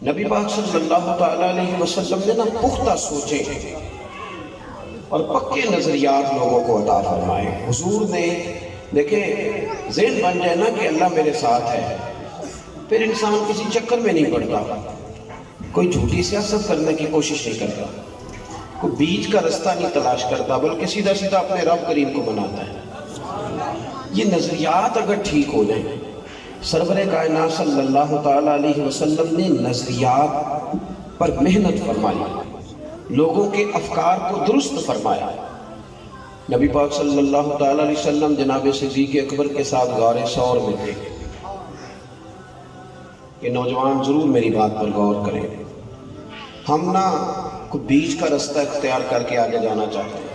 نبی پاک صلی اللہ تعالیٰ علیہ وسلم نے نا پختہ سوچے اور پکے نظریات لوگوں کو عطا فرمائے۔ حضور نے دیکھیں ذہن بن جائے نا کہ اللہ میرے ساتھ ہے، پھر انسان کسی چکر میں نہیں پڑتا، کوئی جھوٹی سیاست کرنے کی کوشش نہیں کرتا، کوئی بیچ کا رستہ نہیں تلاش کرتا، بلکہ سیدھا سیدھا اپنے رب کریم کو مناتا ہے۔ یہ نظریات اگر ٹھیک ہو جائیں، سرور کائنات صلی اللہ تعالیٰ علیہ وسلم نے نظریات پر محنت فرمائی، لوگوں کے افکار کو درست فرمایا۔ نبی پاک صلی اللہ تعالیٰ علیہ وسلم جناب صدیق اکبر کے ساتھ غار ثور میں تھے۔ کہ نوجوان ضرور میری بات پر غور کریں، ہم نہ کوئی بیچ کا رستہ اختیار کر کے آگے جانا چاہتے ہیں۔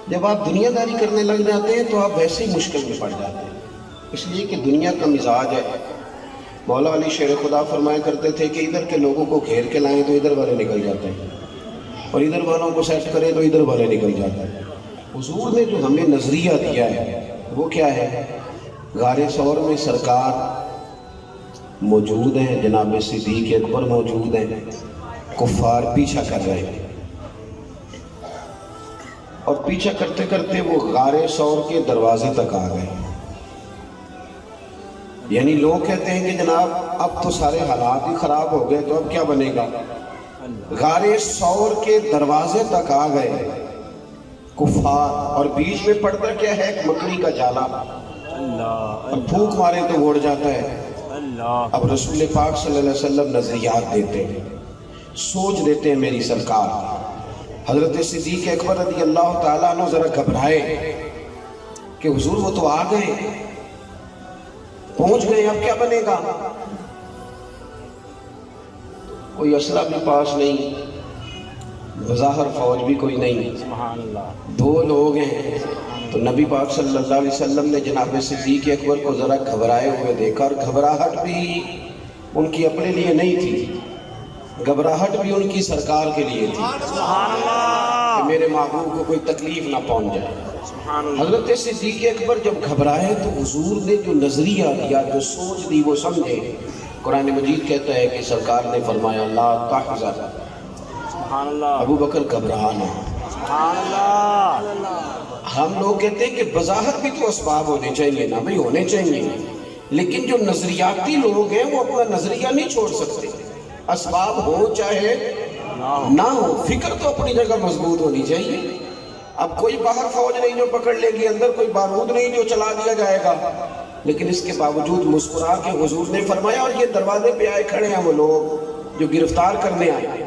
جب آپ دنیا داری کرنے لگ جاتے ہیں تو آپ ویسے ہی مشکل میں پڑ جاتے ہیں، اس لیے کہ دنیا کا مزاج ہے۔ مولا علی شیر خدا فرمایا کرتے تھے کہ ادھر کے لوگوں کو گھیر کے لائیں تو ادھر والے نکل جاتے ہیں، اور ادھر والوں کو سیٹ کریں تو ادھر والے نکل جاتے ہیں۔ حضور نے جو ہمیں نظریہ دیا ہے وہ کیا ہے؟ غار ثور میں سرکار موجود ہیں، جناب صدیق اکبر موجود ہیں، کفار پیچھا کر رہے ہیں، اور پیچھا کرتے کرتے وہ غار ثور کے دروازے تک آ گئے۔ یعنی لوگ کہتے ہیں کہ جناب اب تو سارے حالات ہی خراب ہو گئے، تو اب کیا بنے گا؟ غار ثور کے دروازے تک آ گئے کفار، اور بیچ میں پڑتا کیا ہے؟ ایک مکڑی کا جالا، اور پھونک مارے تو اڑ جاتا ہے۔ اب رسول پاک صلی اللہ علیہ وسلم نظریات دیتے ہیں، سوچ دیتے ہیں میری سرکار۔ حضرت صدیق اکبر رضی اللہ تعالیٰ عنہ ذرا گھبرائے کہ حضور وہ تو آ گئے، پہنچ گئے، اب کیا بنے گا؟ کوئی اسلحہ بھی پاس نہیں، بظاہر فوج بھی کوئی نہیں، دو لوگ ہیں۔ تو نبی پاک صلی اللہ علیہ وسلم نے جناب صدیق اکبر کو ذرا گھبرائے ہوئے دیکھا، اور گھبراہٹ بھی ان کی اپنے لیے نہیں تھی، گھبراہٹ بھی ان کی سرکار کے لیے تھی کہ میرے محبوب کو کوئی تکلیف نہ پہنچ جائے۔ حضرت صدیق اکبر جب گھبرائے تو حضور نے جو نظریہ دیا، جو سوچ دی، وہ سمجھے۔ قرآن مجید کہتا ہے کہ سرکار نے فرمایا لا تحزن، ابو بکر گھبرانا۔ ہم لوگ کہتے ہیں کہ بظاہر بھی تو اسباب ہونے چاہیے نا بھائی، ہونے چاہیے، لیکن جو نظریاتی لوگ ہیں وہ اپنا نظریہ نہیں چھوڑ سکتے، اسباب ہو چاہے نہ ہو، فکر تو اپنی جگہ مضبوط ہونی چاہیے۔ اب کوئی باہر فوج نہیں جو پکڑ لے گی، اندر کوئی بارود نہیں جو چلا دیا جائے گا، لیکن اس کے باوجود مسکرا کے حضور نے فرمایا، اور یہ دروازے پہ آئے کھڑے ہیں وہ لوگ جو گرفتار کرنے آئے،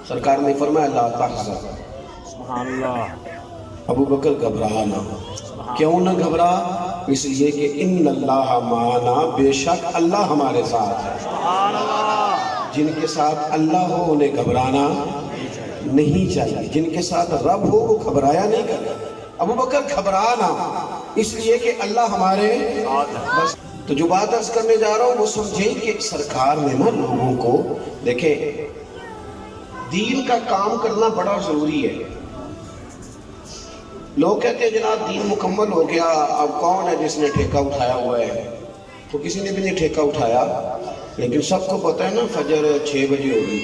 سرکار نے فرمایا لا تحزن، ابو بکر گھبرا نہ۔ کیوں نہ گھبرا؟ اس لیے کہ ان اللہ معنا، بے شک اللہ ہمارے ساتھ ہے۔ جن کے ساتھ اللہ ہو انہیں گھبرانا نہیں چاہیے، جن کے ساتھ رب ہو وہ گھبرایا نہیں کرے۔ ابو بکر گھبرانا اس لیے کہ اللہ ہمارے بس۔ تو جو بات عرض کرنے جا رہا ہوں وہ سمجھیں کہ سرکار نے نا لوگوں کو، دیکھیں دین کا کام کرنا بڑا ضروری ہے۔ لوگ کہتے ہیں جناب دین مکمل ہو گیا، اب کون ہے جس نے ٹھیکہ اٹھایا ہوا ہے؟ تو کسی نے بھی نہیں ٹھیکہ اٹھایا، لیکن سب کو پتہ ہے نا فجر 6 بجے ہوگی،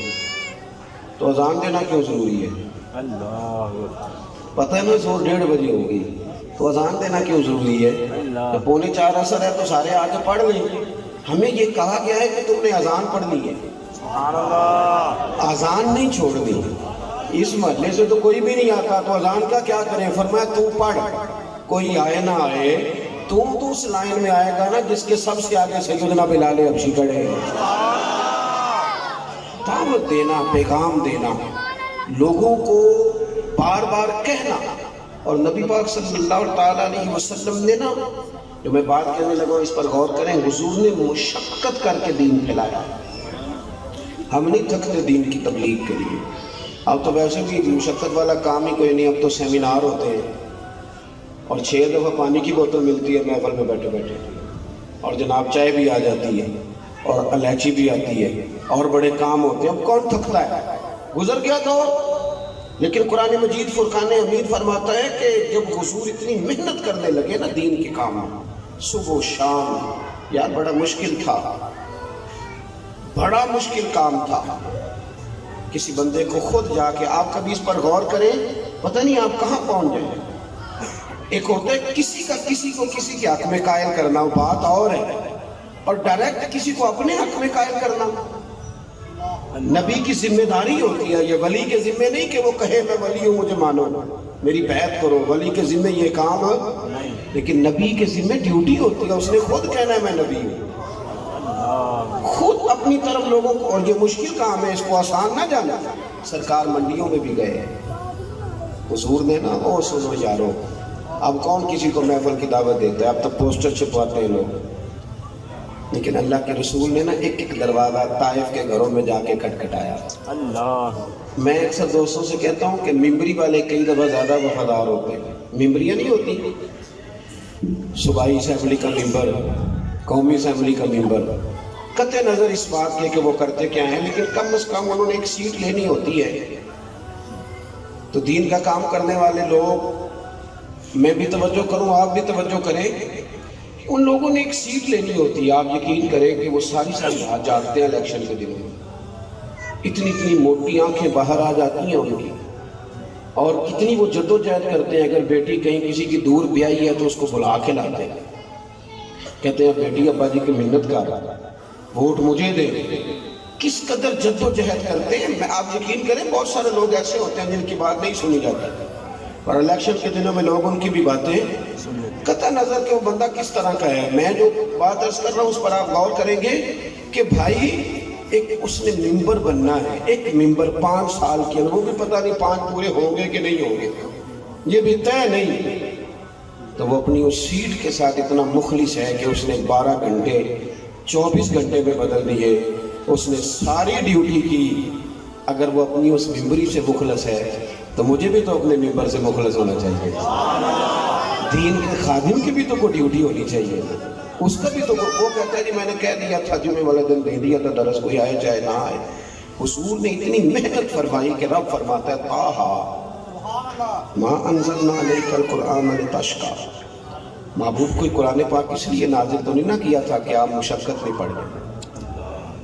تو اذان دینا کیوں ضروری ہے؟ پتہ ہے نا زور 1:30 بجے ہوگی، تو اذان دینا کیوں ضروری ہے؟ جب 3:45 عصر ہے تو سارے آ کے پڑھ لیں۔ ہمیں یہ کہا گیا ہے کہ تم نے اذان پڑھنی ہے، اذان نہیں چھوڑنی۔ اس محلے سے تو کوئی بھی نہیں آتا، تو اذان کا کیا کریں؟ فرمایا تو پڑھ، کوئی آئے نہ آئے، تو اس لائن میں آئے گا نا جس کے سب سے آگے سیدنا بلال حبشی کھڑے ہیں۔ دعوت دینا، پیغام دینا، لوگوں کو بار بار کہنا۔ اور نبی پاک صلی اللہ تعالیٰ علیہ وسلم نے نا، جو میں بات کہنے لگا اس پر غور کریں، حضور نے مشقت کر کے دین پھیلایا۔ ہم نہیں تھکتے دین کی تبلیغ کے لیے، اب تو ویسے بھی مشقت والا کام ہی کوئی نہیں، اب تو سیمینار ہوتے ہیں اور 6 دفعہ پانی کی بوتل ملتی ہے محفل میں بیٹھے بیٹھے، اور جناب چائے بھی آ جاتی ہے اور الائچی بھی آتی ہے، اور بڑے کام ہوتے ہیں۔ اب کون تھکتا ہے؟ گزر گیا تو۔ لیکن قرآن مجید فرقان حمید فرماتا ہے کہ جب حضور اتنی محنت کرنے لگے نا دین کے کام میں، صبح و شام، یار بڑا مشکل تھا۔ بڑا مشکل کام تھا. کسی بندے کو خود جا کے آپ کبھی اس پر غور کریں, پتہ نہیں آپ کہاں پہنچ جائیں. ایک ہوتا ہے کسی کو کسی کے حق میں قائل کرنا, وہ بات اور ہے, اور ڈائریکٹ کسی کو اپنے حق میں قائل کرنا نبی کی ذمہ داری ہوتی ہے. یہ ولی کے ذمہ نہیں کہ وہ کہے میں ولی ہوں مجھے مانو میری بیعت کرو, ولی کے ذمہ یہ کام ہے. لیکن نبی کے ذمہ ڈیوٹی ہوتی ہے, اس نے خود کہنا ہے میں نبی ہوں, خود اپنی طرف لوگوں کو. اور یہ مشکل کام ہے, اس کو آسان نہ جانا. سرکار منڈیوں میں بھی گئے, حضور نے نا او سنو یارو, اب کون کسی کو محفل کی دعوت دیتا ہے, اب تو پوسٹر چھپواتے ہیں لوگ. لیکن اللہ کے رسول نے نا ایک ایک دروازہ طائف کے گھروں میں جا کے کھٹکھٹایا. اللہ, میں اکثر دوستوں سے کہتا ہوں کہ ممبری والے کئی دفعہ زیادہ وفادار ہوتے ہیں. ممبریاں نہیں ہوتی, صوبائی اسمبلی کا ممبر, قومی اسمبلی کا ممبر, قطع نظر اس بات کے کہ وہ کرتے کیا ہیں, لیکن کم از کم انہوں نے ایک سیٹ لینی ہوتی ہے. تو دین کا کام کرنے والے لوگ, میں بھی توجہ کروں آپ بھی توجہ کریں, ان لوگوں نے ایک سیٹ لینی ہوتی ہے. آپ یقین کریں کہ وہ ساری رات جاگتے ہیں الیکشن کے دنوں میں, اتنی موٹی آنکھیں باہر آ جاتی ہیں ان کی, اور کتنی وہ جدوجہد کرتے ہیں. اگر بیٹی کہیں کسی کی دور بیائی ہے تو اس کو بلا کے لاتے ہیں, کہتے ہیں بیٹی ابا جی کی منت کر, ووٹ مجھے دے. کس قدر جدوجہد کرتے ہیں. میں آپ یقین کریں بہت سارے لوگ ایسے ہوتے ہیں جن کی بات نہیں سنی جاتی, اور الیکشن کے دنوں میں لوگ ان کی بھی باتیں قطع نظر کہ وہ بندہ کس طرح کا ہے. میں جو بات عرض کر رہا ہوں اس پر آپ غور کریں گے کہ بھائی ایک اس نے ممبر بننا ہے, ایک ممبر 5 سال کے اندر, وہ بھی پتہ نہیں 5 پورے ہوں گے کہ نہیں ہوں گے, یہ بھی طے نہیں. تو وہ اپنی اس سیٹ کے ساتھ اتنا مخلص ہے کہ اس نے 12 گھنٹے 24 گھنٹے میں بدل دیے. اس نے ساری ڈیوٹی کی. اگر وہ اپنی اس ممبری سے مخلص ہے تو مجھے بھی تو اپنے ممبر سے مخلص ہونا چاہیے. دین کے خادم کی بھی تو کوئی ڈیوٹی ہونی چاہیے, اس کا بھی تو. وہ کہتا ہے جی میں نے کہہ دیا تھا, جمعے والے دن دے دیا تھا درس, کوئی آئے چاہے نہ آئے. حضور نے اتنی محنت فرمائی کہ رب فرماتا ہے طٰہٰ ما انزلنا علیک القرآن لتشقیٰ. محبوب کوئی قرآن پاک اس لیے نازل تو نہیں نہ کیا تھا کہ آپ مشقت میں پڑھ جائیں,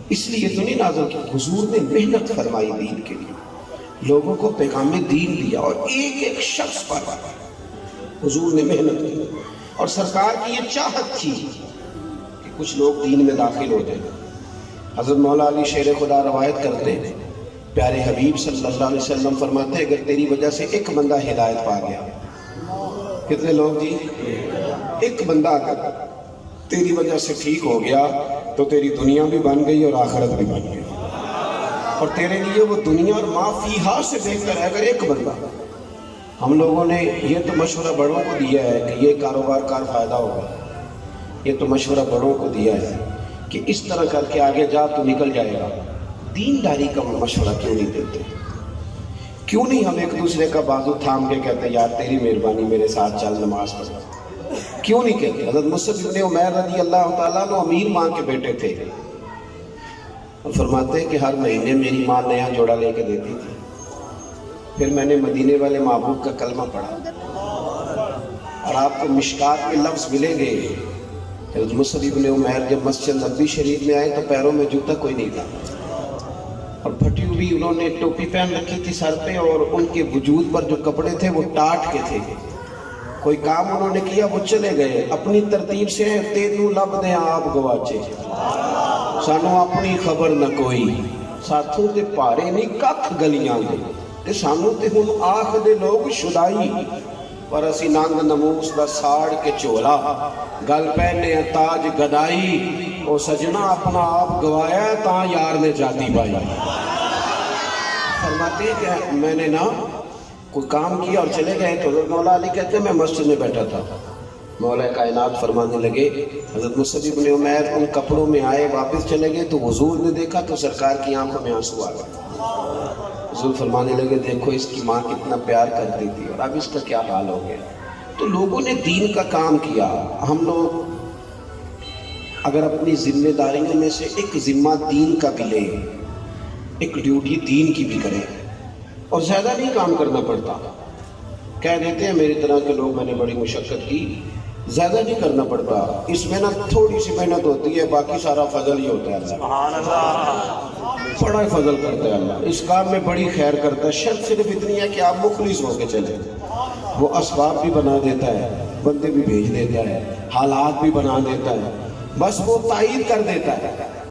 اس لیے تو نہیں نازل کیا. حضور نے محنت فرمائی دین کے لیے, لوگوں کو پیغام دین دیا, اور ایک ایک شخص پر حضور نے محنت کی. اور سرکار کی یہ چاہت تھی کہ کچھ لوگ دین میں داخل ہو جائیں. حضرت مولا علی شیر خدا روایت کرتے ہیں, پیارے حبیب صلی اللہ علیہ وسلم فرماتے ہیں اگر تیری وجہ سے ایک بندہ ہدایت پا گیا, کتنے لوگ جی, ایک بندہ اگر تیری وجہ سے ٹھیک ہو گیا تو تیری دنیا بھی بن گئی اور آخرت بھی بن گئی, اور تیرے لیے وہ دنیا اور ما فیہا سے بہتر ہے. اگر ایک بندہ, ہم لوگوں نے یہ تو مشورہ بڑوں کو دیا ہے کہ یہ کاروبار کار فائدہ ہوگا, یہ تو مشورہ بڑوں کو دیا ہے کہ اس طرح کر کے آگے جا تو نکل جائے گا. دینداری کا مشورہ کیوں نہیں دیتے؟ کیوں نہیں ہم ایک دوسرے کا بازو تھام کے کہتے یار تیری مہربانی میرے ساتھ چل نماز پڑھ؟ کیوں نہیں کہتے؟ حضرت مصعب ابن عمیر رضی اللہ تعالیٰ نے امیر ماں کے بیٹے تھے, اور فرماتے ہیں کہ ہر مہینے میری ماں نیا جوڑا لے کے دیتی تھی. پھر میں نے مدینے والے محبوب کا کلمہ پڑھا, اور آپ کو مشکات میں لفظ ملیں گے. حضرت مصعب ابن عمیر جب مسجد نبوی شریف میں آئے تو پیروں میں جوتا کوئی نہیں تھا, اور پھٹی ہوئی انہوں نے ٹوپی پہن رکھی تھی سر پہ, اور ان کے وجود پر جو کپڑے تھے وہ ٹاٹ کے تھے. کوئی کام انہوں نے کیا وہ چلے گئے اپنی ترتیب سے, تینوں لب دے آپ گواچے, سانو اپنی خبر نہ کوئی, ساتھوں تے پارے نہیں کھ گلیاں دے, تے سانو تے ہن آکھ دے لوگ شدائی, پر اسی ننگ نموس دا ساڑ کے چولا, گل پہنے تاج گدائی, او سجنا اپنا آپ گوایا تا یار نے جاتی بائی. فرماتے ہیں کہ میں نے نا کوئی کام کیا اور چلے گئے, تو حضرت مولا علی کہتے ہیں میں مسجد میں بیٹھا تھا, مولا کائنات فرمانے لگے. حضرت مصعب ابن عمیر ان کپڑوں میں آئے, واپس چلے گئے, تو حضور نے دیکھا تو سرکار کی آنکھوں میں آنسو آ گئے. حضور فرمانے لگے دیکھو اس کی ماں کتنا پیار کرتی تھی اور اب اس کا کیا حال ہو گیا. تو لوگوں نے دین کا کام کیا. ہم لوگ اگر اپنی ذمہ داریوں میں سے ایک ذمہ دین کا بھی لیں, ایک ڈیوٹی دین کی بھی کریں, اور زیادہ نہیں کام کرنا پڑتا. کہہ دیتے ہیں میری طرح کے لوگ میں نے بڑی مشقت کی, زیادہ نہیں کرنا پڑتا، اس میں نا تھوڑی سی محنت ہوتی ہے، باقی سارا فضل ہی ہوتا ہے اللہ، سبحان اللہ، بڑا ہی فضل کرتا ہے اللہ، اس کام میں بڑی خیر کرتا ہے۔ شرط صرف اتنی ہے کہ آپ مخلص ہو کے چلیں، وہ اسباب بھی بنا دیتا ہے، بندے بھی بھیج دیتا ہے، حالات بھی بنا دیتا ہے، بس وہ تائید کر دیتا ہے۔